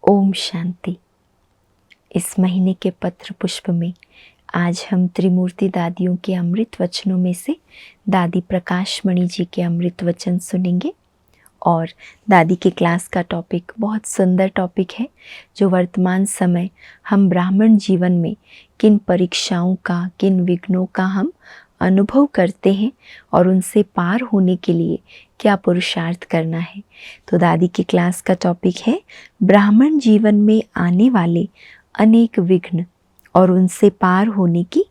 ओम शांति। इस महीने के पत्र पुष्प में आज हम त्रिमूर्ति दादियों के अमृत वचनों में से दादी प्रकाश मणि जी के अमृत वचन सुनेंगे। और दादी के क्लास का टॉपिक बहुत सुंदर टॉपिक है, जो वर्तमान समय हम ब्राह्मण जीवन में किन परीक्षाओं का, किन विघ्नों का हम अनुभव करते हैं और उनसे पार होने के लिए क्या पुरुषार्थ करना है। तो दादी की क्लास का टॉपिक है ब्राह्मण जीवन में आने वाले अनेक विघ्न और उनसे पार होने की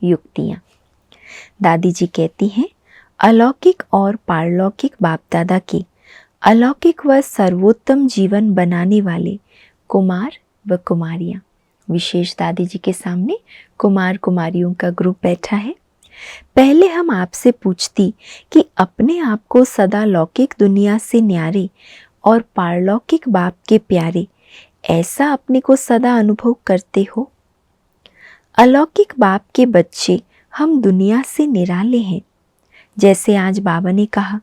युक्तियाँ। दादी जी कहती हैं, अलौकिक और पारलौकिक बाप दादा के अलौकिक व सर्वोत्तम जीवन बनाने वाले कुमार व कुमारियाँ। विशेष दादी जी के सामने कुमार कुमारियों का ग्रुप बैठा है। पहले हम आपसे पूछती कि अपने आप को सदा लौकिक दुनिया से न्यारे और पारलौकिक बाप के प्यारे ऐसा अपने को सदा अनुभव करते हो। अलौकिक बाप के बच्चे हम दुनिया से निराले हैं। जैसे आज बाबा ने कहा,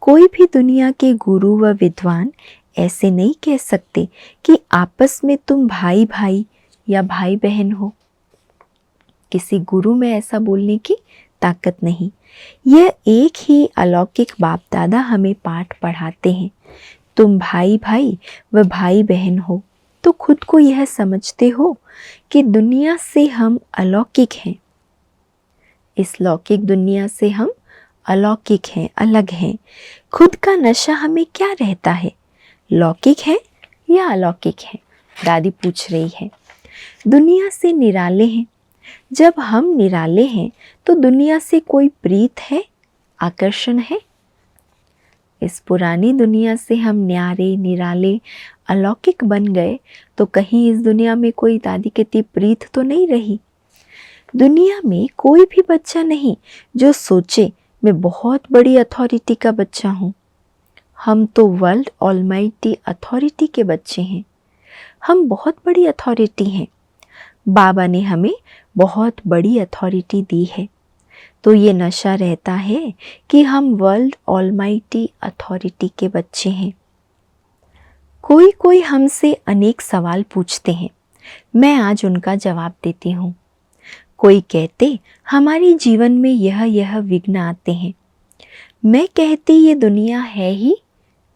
कोई भी दुनिया के गुरु व विद्वान ऐसे नहीं कह सकते कि आपस में तुम भाई भाई या भाई बहन हो। किसी गुरु में ऐसा बोलने की ताकत नहीं। यह एक ही अलौकिक बाप दादा हमें पाठ पढ़ाते हैं। तुम भाई भाई व भाई बहन हो तो खुद को यह समझते हो कि दुनिया से हम अलौकिक हैं। इस लौकिक दुनिया से हम अलौकिक हैं, अलग हैं। खुद का नशा हमें क्या रहता है, लौकिक है या अलौकिक है? दादी पूछ रही है। दुनिया से निराले हैं। जब हम निराले हैं तो दुनिया से कोई प्रीत है, आकर्षण है? इस पुरानी दुनिया से हम न्यारे, निराले, अलौकिक बन गए तो कहीं इस दुनिया में कोई दादी कहती प्रीत तो नहीं रही। दुनिया में कोई भी बच्चा नहीं जो सोचे मैं बहुत बड़ी अथॉरिटी का बच्चा हूँ। हम तो वर्ल्ड ऑलमाइटी अथॉरिटी के बच्चे हैं। हम बहुत बड़ी अथॉरिटी हैं। बाबा ने हमें बहुत बड़ी अथॉरिटी दी है। तो ये नशा रहता है कि हम वर्ल्ड ऑलमाइटी अथॉरिटी के बच्चे हैं। कोई कोई हमसे अनेक सवाल पूछते हैं, मैं आज उनका जवाब देती हूँ। कोई कहते हमारे जीवन में यह विघ्न आते हैं। मैं कहती ये दुनिया है ही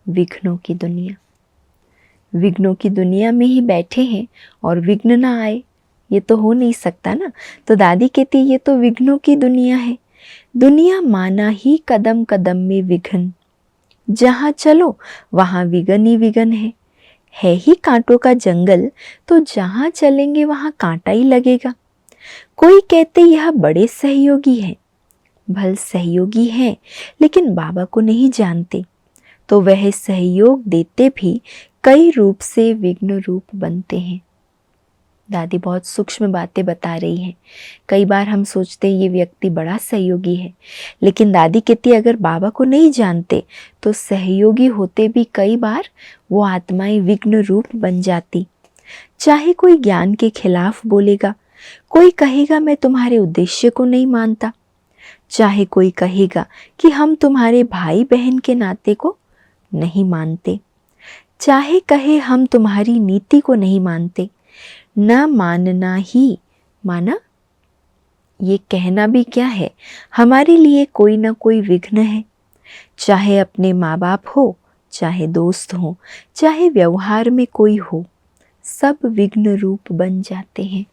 विघ्नों की दुनिया। विघ्नों की दुनिया में ही बैठे हैं और विघ्न ना आए, ये तो हो नहीं सकता ना। तो दादी कहती ये तो विघ्नों की दुनिया है। दुनिया माना ही कदम कदम में विघ्न। जहाँ चलो वहाँ विघ्न ही विघ्न है ही कांटों का जंगल, तो जहाँ चलेंगे वहाँ कांटा ही लगेगा। कोई कहते यह बड़े सहयोगी हैं। भल सहयोगी हैं, लेकिन बाबा को नहीं जानते, तो वह सहयोग देते भी कई रूप से विघ्न रूप बनते हैं। दादी बहुत सूक्ष्म बातें बता रही हैं। कई बार हम सोचते हैं ये व्यक्ति बड़ा सहयोगी है, लेकिन दादी कहती है अगर बाबा को नहीं जानते तो सहयोगी होते भी कई बार वो आत्माएं विघ्न रूप बन जाती। चाहे कोई ज्ञान के खिलाफ बोलेगा, कोई कहेगा मैं तुम्हारे उद्देश्य को नहीं मानता, चाहे कोई कहेगा कि हम तुम्हारे भाई बहन के नाते को नहीं मानते, चाहे कहे हम तुम्हारी नीति को नहीं मानते। न मानना ही माना, ये कहना भी क्या है, हमारे लिए कोई ना कोई विघ्न है। चाहे अपने माँ बाप हो, चाहे दोस्त हो, चाहे व्यवहार में कोई हो, सब विघ्न रूप बन जाते हैं।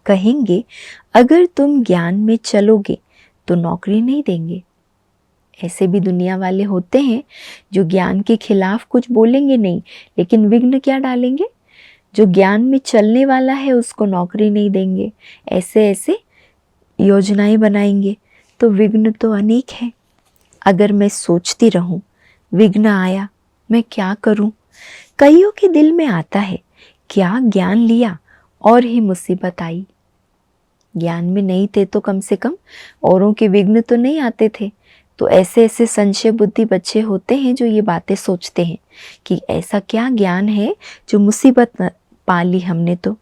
कहेंगे अगर तुम ज्ञान में चलोगे तो नौकरी नहीं देंगे। ऐसे भी दुनिया वाले होते हैं जो ज्ञान के खिलाफ कुछ बोलेंगे नहीं, लेकिन विघ्न क्या डालेंगे, जो ज्ञान में चलने वाला है उसको नौकरी नहीं देंगे। ऐसे ऐसे योजनाएं बनाएंगे। तो विघ्न तो अनेक है। अगर मैं सोचती रहूं विघ्न आया मैं क्या करूं? कईयों के दिल में आता है क्या ज्ञान लिया और ही मुसीबत आई। ज्ञान में नहीं थे तो कम से कम औरों के विघ्न तो नहीं आते थे। तो ऐसे ऐसे संशय बुद्धि बच्चे होते हैं जो ये बातें सोचते हैं कि ऐसा क्या ज्ञान है जो मुसीबत पा ली हमने। तो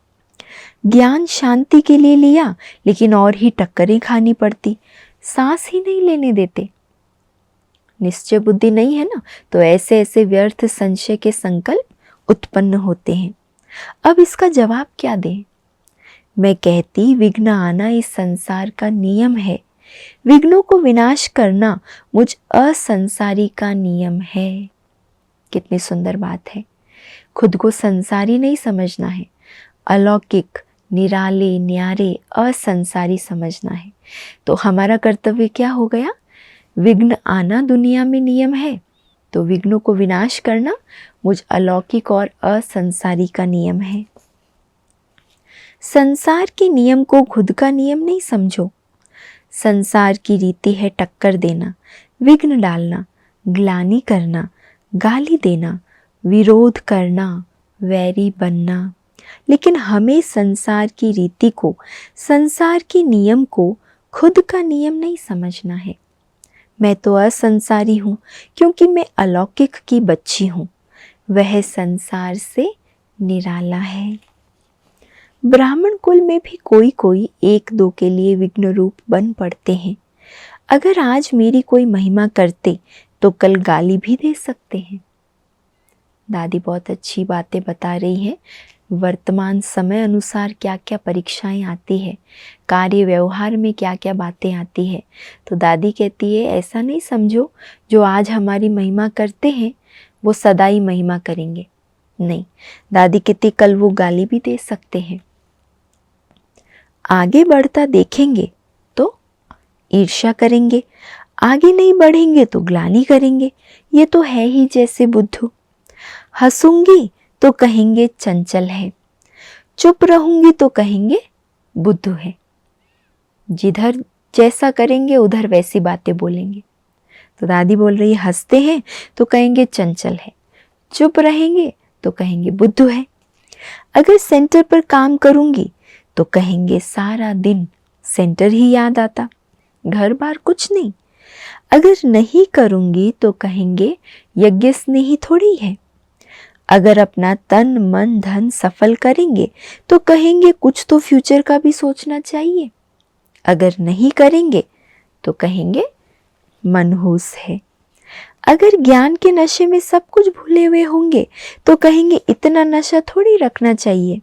ज्ञान शांति के लिए लिया, लेकिन और ही टक्करें खानी पड़ती, सांस ही नहीं लेने देते। निश्चय बुद्धि नहीं है ना, तो ऐसे ऐसे व्यर्थ संशय के संकल्प उत्पन्न होते हैं। अब इसका जवाब क्या दें? मैं कहती विघ्न आना इस संसार का नियम है। विघ्नों को विनाश करना मुझ असंसारी का नियम है। कितनी सुंदर बात है। खुद को संसारी नहीं समझना है, अलौकिक, निराले, न्यारे, असंसारी समझना है। तो हमारा कर्तव्य क्या हो गया? विघ्न आना दुनिया में नियम है, तो विघ्नों को विनाश करना मुझ अलौकिक और असंसारी का नियम है। संसार के नियम को खुद का नियम नहीं समझो। संसार की रीति है टक्कर देना, विघ्न डालना, ग्लानि करना, गाली देना, विरोध करना, वैरी बनना। लेकिन हमें संसार की रीति को, संसार के नियम को खुद का नियम नहीं समझना है। मैं तो असंसारी हूँ क्योंकि मैं अलौकिक की बच्ची हूँ, वह संसार से निराला है। ब्राह्मण कुल में भी कोई कोई एक दो के लिए विघ्न रूप बन पड़ते हैं। अगर आज मेरी कोई महिमा करते तो कल गाली भी दे सकते हैं। दादी बहुत अच्छी बातें बता रही हैं। वर्तमान समय अनुसार क्या क्या परीक्षाएं आती है, कार्य व्यवहार में क्या क्या बातें आती है। तो दादी कहती है ऐसा नहीं समझो जो आज हमारी महिमा करते हैं वो सदा ही महिमा करेंगे, नहीं। दादी कहती कल वो गाली भी दे सकते हैं। आगे बढ़ता देखेंगे तो ईर्ष्या करेंगे, आगे नहीं बढ़ेंगे तो ग्लानि करेंगे। ये तो है ही जैसे बुद्धू। हंसूंगी तो कहेंगे चंचल है, चुप रहूंगी तो कहेंगे बुद्धू है। जिधर जैसा करेंगे उधर वैसी बातें बोलेंगे। तो दादी बोल रही है हंसते हैं तो कहेंगे चंचल है, चुप रहेंगे तो कहेंगे बुद्धू है। अगर सेंटर पर काम करूंगी तो कहेंगे सारा दिन सेंटर ही याद आता, घर बार कुछ नहीं। अगर नहीं करूंगी तो कहेंगे यज्ञ स्नेही थोड़ी है। अगर अपना तन मन धन सफल करेंगे तो कहेंगे कुछ तो फ्यूचर का भी सोचना चाहिए। अगर नहीं करेंगे तो कहेंगे मनहूस है। अगर ज्ञान के नशे में सब कुछ भूले हुए होंगे तो कहेंगे इतना नशा थोड़ी रखना चाहिए।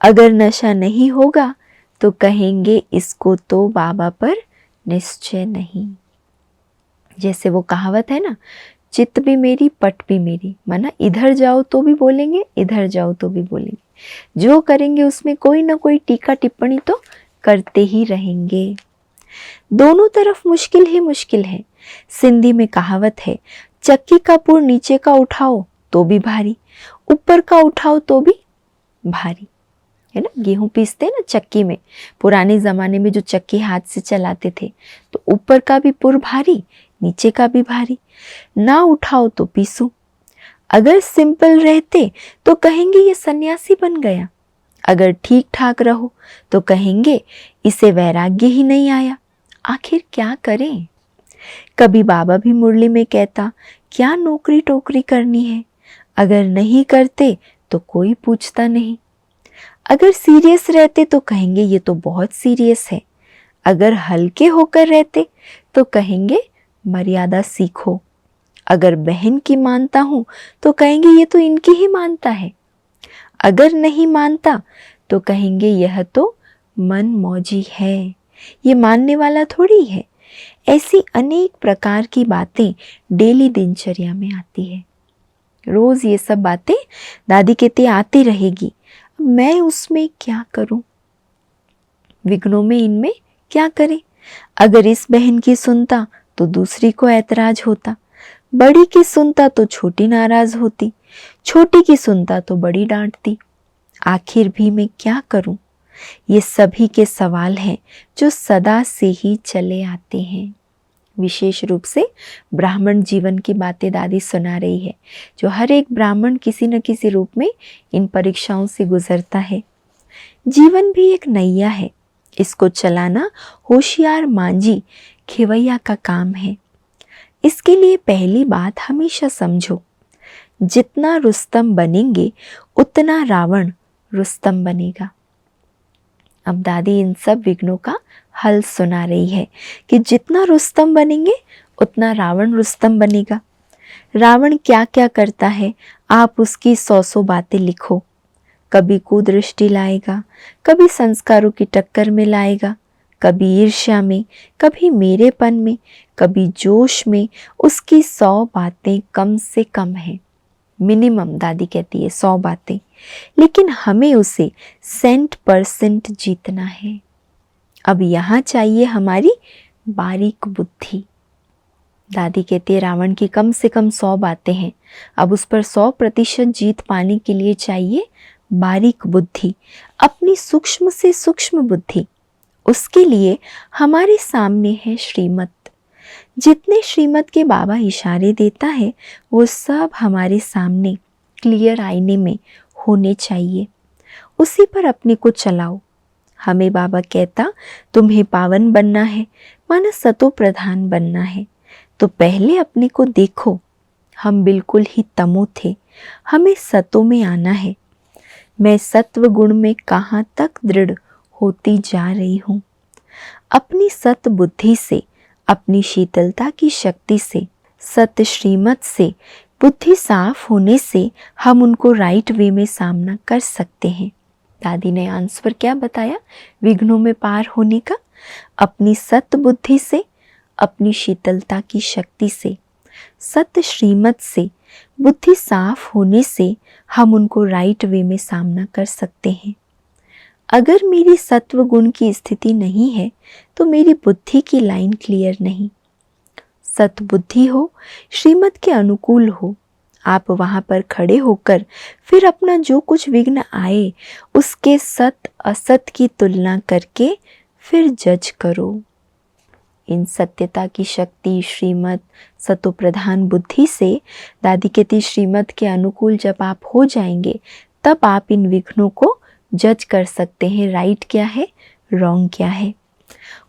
अगर नशा नहीं होगा तो कहेंगे इसको तो बाबा पर निश्चय नहीं। जैसे वो कहावत है ना, चित्त भी मेरी पट भी मेरी, माना इधर जाओ तो भी बोलेंगे, इधर जाओ तो भी बोलेंगे। जो करेंगे उसमें कोई ना कोई टीका टिप्पणी तो करते ही रहेंगे। दोनों तरफ मुश्किल ही मुश्किल है। सिंधी में कहावत है, चक्की का पुर नीचे का उठाओ तो भी भारी, ऊपर का उठाओ तो भी भारी। है ना, गेहूं पीसते ना चक्की में, पुराने जमाने में जो चक्की हाथ से चलाते थे, तो ऊपर का भी पुर भारी, नीचे का भी भारी, ना उठाओ तो पीसू। अगर सिंपल रहते तो कहेंगे ये सन्यासी बन गया। अगर ठीक ठाक रहो तो कहेंगे इसे वैराग्य ही नहीं आया। आखिर क्या करें? कभी बाबा भी मुरली में कहता, क्या नौकरी टोकरी करनी है, अगर नहीं करते तो कोई पूछता नहीं। अगर सीरियस रहते तो कहेंगे ये तो बहुत सीरियस है। अगर हल्के होकर रहते तो कहेंगे मर्यादा सीखो। अगर बहन की मानता हूं तो कहेंगे ये तो इनकी ही मानता है। अगर नहीं मानता तो कहेंगे यह तो मन मौजी है, ये मानने वाला थोड़ी है। ऐसी अनेक प्रकार की बातें डेली दिनचर्या में आती है। रोज ये सब बातें दादी कहती आती रहेगी। मैं उसमें क्या करूं? विघ्नों में इनमें क्या करें? अगर इस बहन की सुनता तो दूसरी को ऐतराज होता, बड़ी की सुनता तो छोटी नाराज होती, छोटी की सुनता तो बड़ी डांटती। आखिर भी मैं क्या करूं? ये सभी के सवाल हैं जो सदा से ही चले आते हैं। विशेष रूप से ब्राह्मण जीवन की बातें दादी सुना रही है, जो हर एक ब्राह्मण किसी न किसी रूप में इन परीक्षाओं से गुजरता है। जीवन भी एक नैया है, इसको चलाना होशियार मांझी खेवैया का काम है। इसके लिए पहली बात हमेशा समझो, जितना रुस्तम बनेंगे उतना रावण रुस्तम बनेगा। अब दादी इन सब विघ्नों का हल सुना रही है कि जितना रुस्तम बनेंगे उतना रावण रुस्तम बनेगा। रावण क्या क्या करता है, आप उसकी 100 बातें लिखो। कभी कुदृष्टि लाएगा, कभी संस्कारों की टक्कर में लाएगा, कभी ईर्ष्या में, कभी मेरेपन में, कभी जोश में। उसकी 100 बातें कम से कम है, मिनिमम दादी कहती है 100 बातें, लेकिन हमें उसे 100% जीतना है। अब यहाँ चाहिए हमारी बारीक बुद्धि। दादी कहती है रावण की कम से कम 100 बातें हैं, अब उस पर 100% जीत पाने के लिए चाहिए बारीक बुद्धि, अपनी सूक्ष्म से सूक्ष्म बुद्धि। उसके लिए हमारे सामने है श्रीमत। जितने श्रीमत के बाबा इशारे देता है वो सब हमारे सामने क्लियर आईने में होने चाहिए। उसी पर अपने को चलाओ। हमें बाबा कहता तुम्हें पावन बनना है, माना सतो प्रधान बनना है, तो पहले अपने को देखो। हम बिल्कुल ही तमो थे, हमें सतो में आना है। मैं सत्व गुण में कहाँ तक दृढ़ होती जा रही हूँ। अपनी सत बुद्धि से, अपनी शीतलता की शक्ति से, सत श्रीमत से, बुद्धि साफ होने से हम उनको राइट वे में सामना कर सकते हैं। दादी ने आंसर क्या बताया विघ्नों में पार होने का? अपनी सत बुद्धि से, अपनी शीतलता की शक्ति से, सत श्रीमत से, बुद्धि साफ होने से हम उनको राइट वे में सामना कर सकते हैं। अगर मेरी सत्व गुण की स्थिति नहीं है तो मेरी बुद्धि की लाइन क्लियर नहीं। सतबुद्धि हो, श्रीमत के अनुकूल हो, आप वहां पर खड़े होकर फिर अपना जो कुछ विघ्न आए उसके सत असत की तुलना करके फिर जज करो। इन सत्यता की शक्ति, श्रीमत, सतो प्रधान बुद्धि से, दादी कहती श्रीमत के अनुकूल जब आप हो जाएंगे तब आप इन विघ्नों को जज कर सकते हैं, राइट क्या है, रॉन्ग क्या है।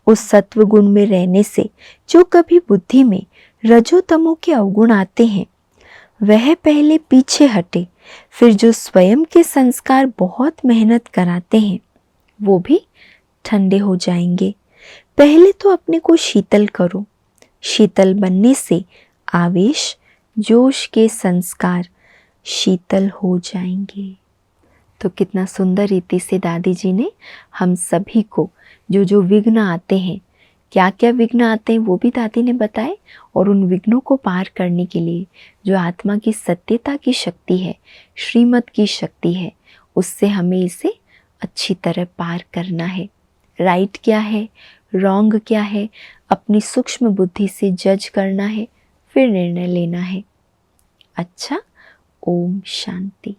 उस सत्व गुण में रहने से जो कभी बुद्धि में रजोतमो के अवगुण आते हैं वह पहले पीछे हटे, फिर जो स्वयं के संस्कार बहुत मेहनत कराते हैं वो भी ठंडे हो जाएंगे। पहले तो अपने को शीतल करो। शीतल बनने से आवेश, जोश के संस्कार शीतल हो जाएंगे। तो कितना सुंदर रीति से दादी जी ने हम सभी को जो जो विघ्न आते हैं, क्या क्या विघ्न आते हैं वो भी दादी ने बताए, और उन विघ्नों को पार करने के लिए जो आत्मा की सत्यता की शक्ति है, श्रीमत की शक्ति है, उससे हमें इसे अच्छी तरह पार करना है। राइट क्या है, रॉन्ग क्या है, अपनी सूक्ष्म बुद्धि से जज करना है, फिर निर्णय लेना है। अच्छा, ओम शांति।